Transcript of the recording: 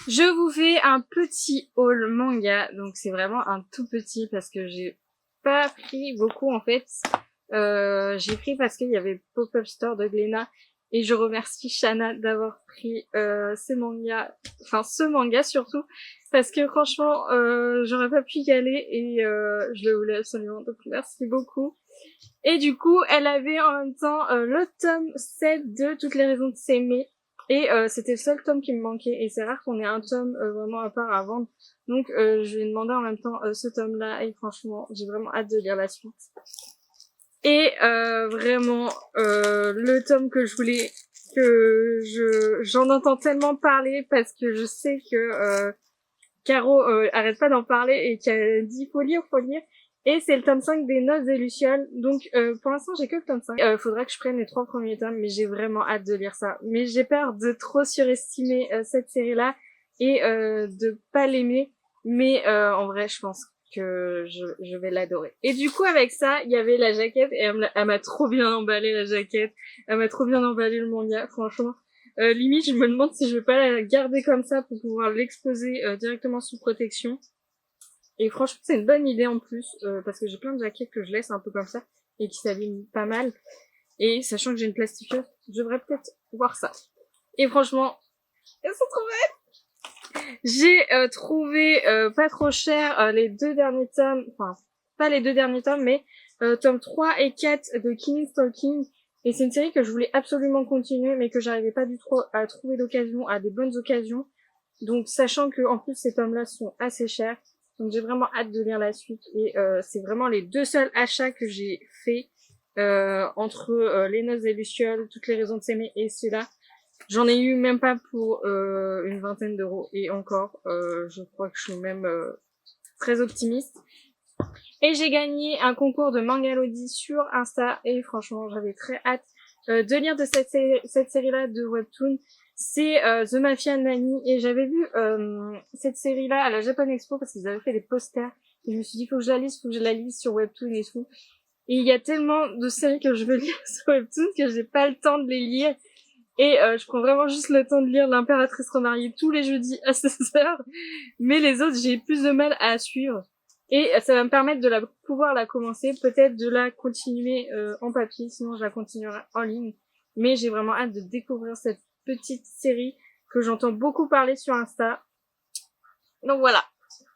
Je vous fais un petit haul manga, donc c'est vraiment un tout petit parce que j'ai pas pris beaucoup en fait. J'ai pris parce qu'il y avait Pop-Up Store de Glénat et je remercie Shana d'avoir pris ces mangas, enfin ce manga surtout, parce que franchement j'aurais pas pu y aller et je le voulais absolument, donc merci beaucoup. Et du coup, elle avait en même temps le tome 7 de Toutes les raisons de s'aimer. Et c'était le seul tome qui me manquait. Et c'est rare qu'on ait un tome vraiment à part à vendre. Donc je lui ai demandé en même temps ce tome-là. Et franchement, j'ai vraiment hâte de lire la suite. Et vraiment, le tome que je voulais, j'en entends tellement parler parce que je sais que Caro arrête pas d'en parler et qu'elle dit faut lire, faut lire. Et c'est le tome 5 des Noces des Lucioles. Donc pour l'instant j'ai que le tome 5. Faudra que je prenne les 3 premiers tomes, mais j'ai vraiment hâte de lire ça. Mais j'ai peur de trop surestimer cette série-là et de pas l'aimer. Mais en vrai je pense que je vais l'adorer. Et du coup avec ça, il y avait la jaquette et elle m'a trop bien emballé la jaquette. Elle m'a trop bien emballé le manga, franchement. Limite, je me demande si je vais pas la garder comme ça pour pouvoir l'exposer directement sous protection. Et franchement, c'est une bonne idée en plus, parce que j'ai plein de jaquettes que je laisse un peu comme ça et qui s'abîment pas mal. Et sachant que j'ai une plastifieuse, je devrais peut-être voir ça. Et franchement, elles sont trop belles. J'ai trouvé pas trop cher les 2 derniers tomes, enfin pas les 2 derniers tomes, mais tomes 3 et 4 de Killing Stalking. Et c'est une série que je voulais absolument continuer, mais que j'arrivais pas du tout à trouver d'occasion, à des bonnes occasions. Donc, sachant que en plus ces tomes-là sont assez chers, donc j'ai vraiment hâte de lire la suite. Et c'est vraiment les 2 seuls achats que j'ai fait entre Les Noces des Lucioles, Toutes les raisons de s'aimer et celui-là. J'en ai eu même pas pour une vingtaine d'euros. Et encore, je crois que je suis même très optimiste. Et j'ai gagné un concours de Mangalodi sur Insta et franchement j'avais très hâte de lire de cette série-là de webtoon. C'est The Mafia Nanny et j'avais vu cette série-là à la Japan Expo parce qu'ils avaient fait des posters et je me suis dit faut que je la lise, faut que je la lise sur webtoon et tout. Et il y a tellement de séries que je veux lire sur webtoon que j'ai pas le temps de les lire. Et je prends vraiment juste le temps de lire L'Impératrice remariée tous les jeudis à 16h. Mais les autres, j'ai plus de mal à suivre. Et ça va me permettre de pouvoir la commencer, peut-être de la continuer en papier, sinon je la continuerai en ligne. Mais j'ai vraiment hâte de découvrir cette petite série que j'entends beaucoup parler sur Insta. Donc voilà.